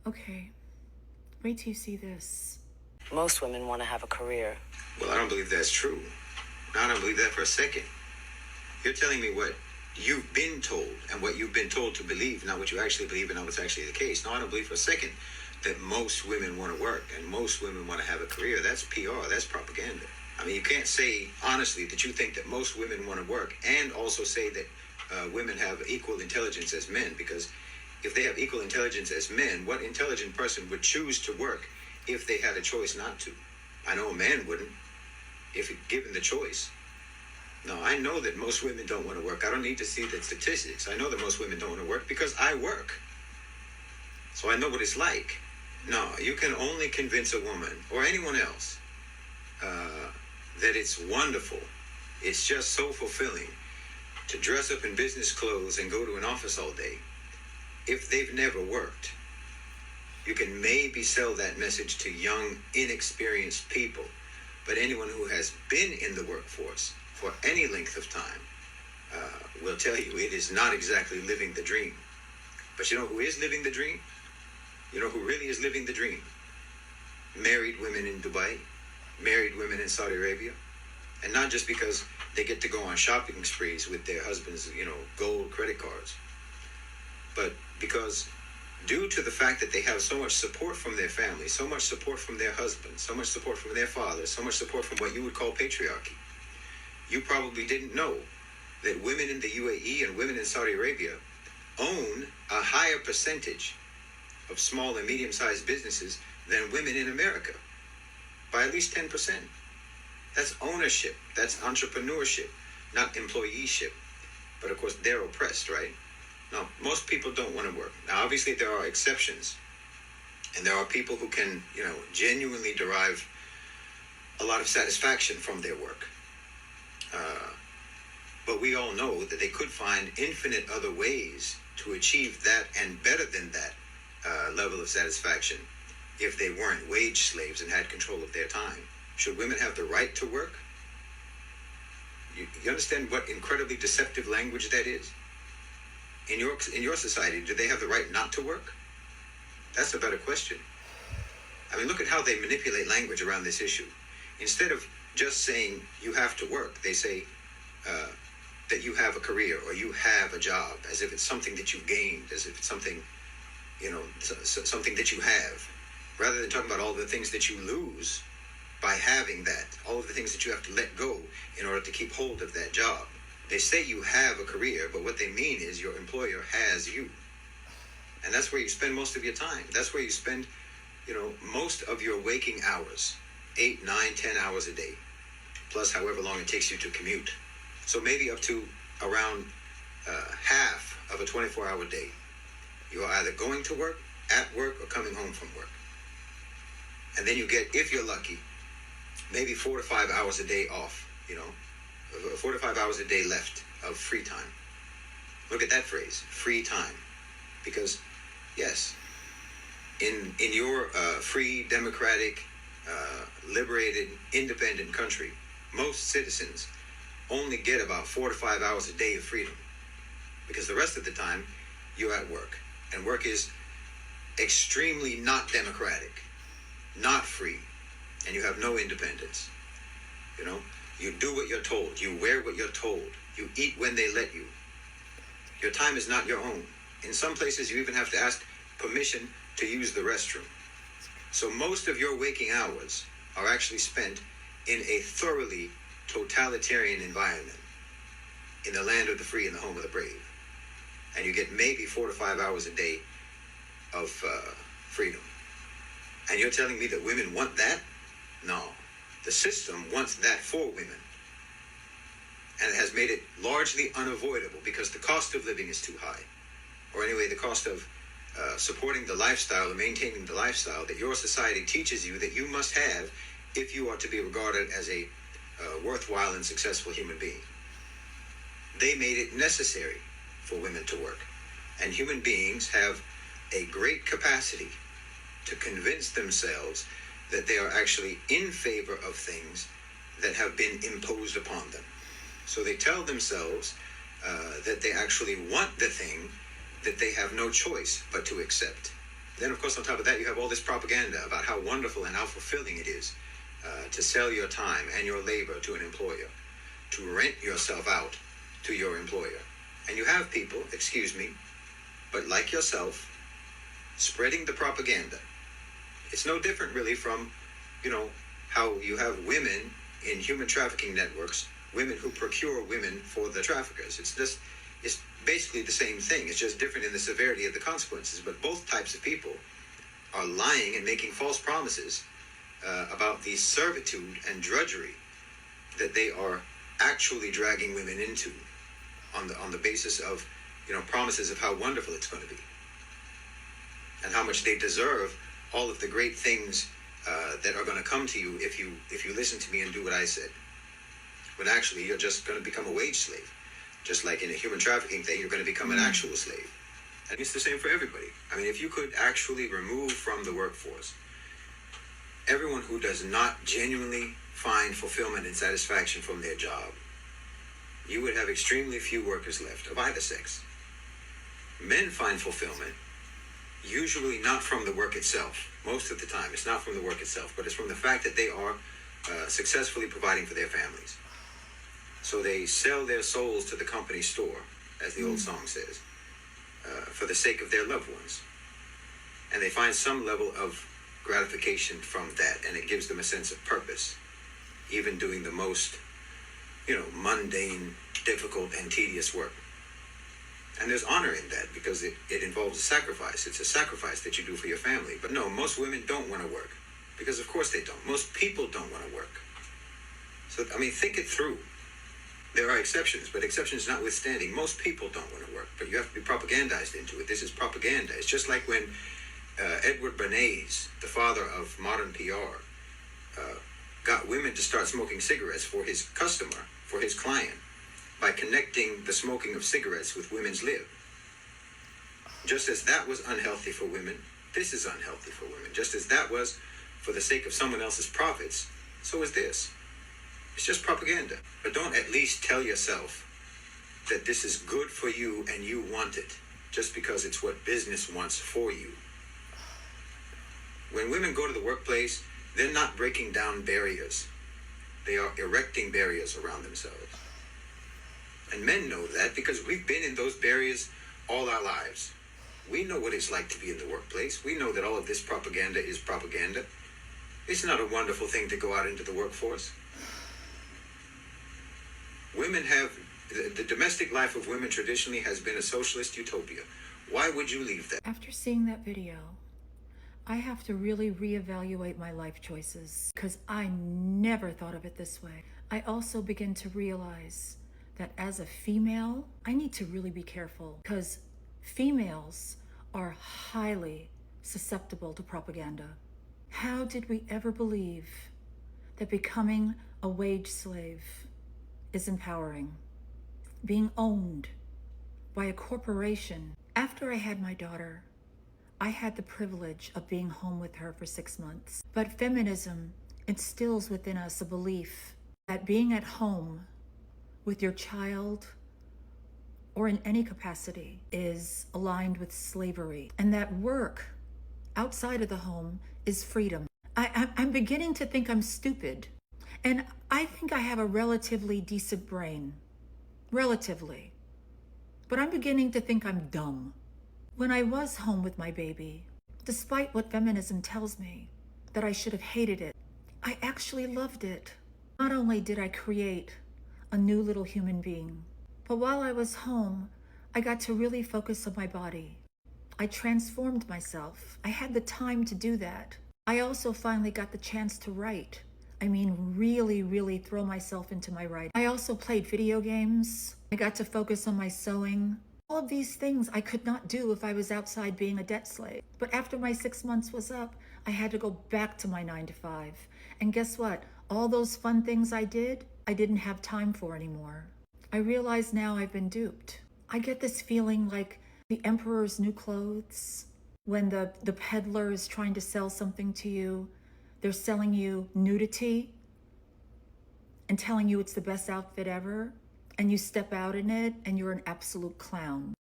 Okay. Wait till you see this. Most women want to have a career. Well, I don't believe that's true. I don't believe that for a second. You're telling me what you've been told and what you've been told to believe, not what you actually believe and not what's actually the case. No, I don't believe for a second that most women want to work and most women want to have a career. That's PR. That's propaganda. I mean, you can't say honestly that you think that most women want to work and also say that women have equal intelligence as men, because if they have equal intelligence as men, what intelligent person would choose to work if they had a choice not to? I know a man wouldn't if given the choice. No, I know that most women don't want to work. I don't need to see the statistics. I know that most women don't want to work because I work. So I know what it's like. No, you can only convince a woman or anyone else that it's wonderful. It's just so fulfilling to dress up in business clothes and go to an office all day if they've never worked. You can maybe sell that message to young, inexperienced people, but anyone who has been in the workforce for any length of time will tell you it is not exactly living the dream. But you know who is living the dream? You know who really is living the dream? Married women in Dubai, married women in Saudi Arabia. And not just because they get to go on shopping sprees with their husbands', gold credit cards, but because due to the fact that they have so much support from their family, so much support from their husbands, so much support from their fathers, so much support from what you would call patriarchy. You probably didn't know that women in the UAE and women in Saudi Arabia own a higher percentage of small and medium-sized businesses than women in America, by at least 10%. That's ownership. That's entrepreneurship, not employeeship. But of course, they're oppressed, right? Now, most people don't want to work. Now, obviously, there are exceptions. And there are people who can, genuinely derive a lot of satisfaction from their work. But we all know that they could find infinite other ways to achieve that and better than that level of satisfaction if they weren't wage slaves and had control of their time. Should women have the right to work? You understand what incredibly deceptive language that is? In your society, do they have the right not to work? That's a better question. I mean, look at how they manipulate language around this issue. Instead of just saying you have to work, they say that you have a career or you have a job, as if it's something that you've gained, as if it's something, something that you have, rather than talking about all the things that you lose by having that, all of the things that you have to let go in order to keep hold of that job. They say you have a career, but what they mean is your employer has you. And that's where you spend most of your time. That's where you spend, most of your waking hours, 8, 9, 10 hours a day, plus however long it takes you to commute. So maybe up to around half of a 24-hour day, you are either going to work, at work, or coming home from work. And then you get, if you're lucky, maybe 4 to 5 hours a day off, 4 to 5 hours a day left of free time. Look at that phrase, free time. Because, yes, in your free, democratic, liberated, independent country, most citizens only get about 4 to 5 hours a day of freedom. Because the rest of the time, you're at work. And work is extremely not democratic, not free, and you have no independence. You do what you're told. You wear what you're told. You eat when they let you. Your time is not your own. In some places, you even have to ask permission to use the restroom. So most of your waking hours are actually spent in a thoroughly totalitarian environment, in the land of the free and the home of the brave. And you get maybe 4 to 5 hours a day of freedom. And you're telling me that women want that? No. The system wants that for women. And it has made it largely unavoidable because the cost of living is too high. Or anyway, the cost of supporting the lifestyle or maintaining the lifestyle that your society teaches you that you must have if you are to be regarded as a worthwhile and successful human being. They made it necessary for women to work. And human beings have a great capacity to convince themselves that they are actually in favor of things that have been imposed upon them. So they tell themselves that they actually want the thing that they have no choice but to accept. Then, of course, on top of that, you have all this propaganda about how wonderful and how fulfilling it is to sell your time and your labor to an employer, to rent yourself out to your employer. And you have people, excuse me, but like yourself, spreading the propaganda. It's no different, really, from, how you have women in human trafficking networks, women who procure women for the traffickers. It's basically the same thing. It's just different in the severity of the consequences. But both types of people are lying and making false promises about the servitude and drudgery that they are actually dragging women into on the basis of, promises of how wonderful it's going to be and how much they deserve all of the great things that are going to come to you if you listen to me and do what I said. When actually you're just going to become a wage slave. Just like in a human trafficking thing, you're going to become an actual slave. And it's the same for everybody. I mean, if you could actually remove from the workforce everyone who does not genuinely find fulfillment and satisfaction from their job, you would have extremely few workers left of either sex. Men find fulfillment usually not from the work itself. Most of the time, it's not from the work itself, but it's from the fact that they are successfully providing for their families. So they sell their souls to the company store, as the old song says, for the sake of their loved ones. And they find some level of gratification from that, and it gives them a sense of purpose, even doing the most, mundane, difficult, and tedious work. And there's honor in that because it involves a sacrifice. It's a sacrifice that you do for your family. But no, most women don't want to work because, of course, they don't. Most people don't want to work. So, think it through. There are exceptions, but exceptions notwithstanding, most people don't want to work, but you have to be propagandized into it. This is propaganda. It's just like when Edward Bernays, the father of modern PR, got women to start smoking cigarettes for his customer, for his client, by connecting the smoking of cigarettes with women's lib. Just as that was unhealthy for women, this is unhealthy for women. Just as that was for the sake of someone else's profits, so is this. It's just propaganda. But don't at least tell yourself that this is good for you and you want it, just because it's what business wants for you. When women go to the workplace, they're not breaking down barriers. They are erecting barriers around themselves. And men know that because we've been in those barriers all our lives. We know what it's like to be in the workplace. We know that all of this propaganda is propaganda. It's not a wonderful thing to go out into the workforce. Women have, the domestic life of women traditionally has been a socialist utopia. Why would you leave that? After seeing that video, I have to really reevaluate my life choices because I never thought of it this way. I also begin to realize that as a female, I need to really be careful because females are highly susceptible to propaganda. How did we ever believe that becoming a wage slave is empowering? Being owned by a corporation. After I had my daughter, I had the privilege of being home with her for 6 months. But feminism instills within us a belief that being at home with your child or in any capacity is aligned with slavery, and that work outside of the home is freedom. I'm beginning to think I'm stupid, and I think I have a relatively decent brain. Relatively. But I'm beginning to think I'm dumb. When I was home with my baby, despite what feminism tells me, that I should have hated it, I actually loved it. Not only did I create a new little human being, but while I was home, I got to really focus on my body. I transformed myself. I had the time to do that. I also finally got the chance to write. Really throw myself into my writing. I also played video games. I got to focus on my sewing. All of these things I could not do if I was outside being a debt slave. But after my 6 months was up, I had to go back to my 9 to 5. And guess what? All those fun things I didn't have time for anymore. I realize now I've been duped. I get this feeling like the emperor's new clothes. When the peddler is trying to sell something to you, they're selling you nudity and telling you it's the best outfit ever, and you step out in it and you're an absolute clown.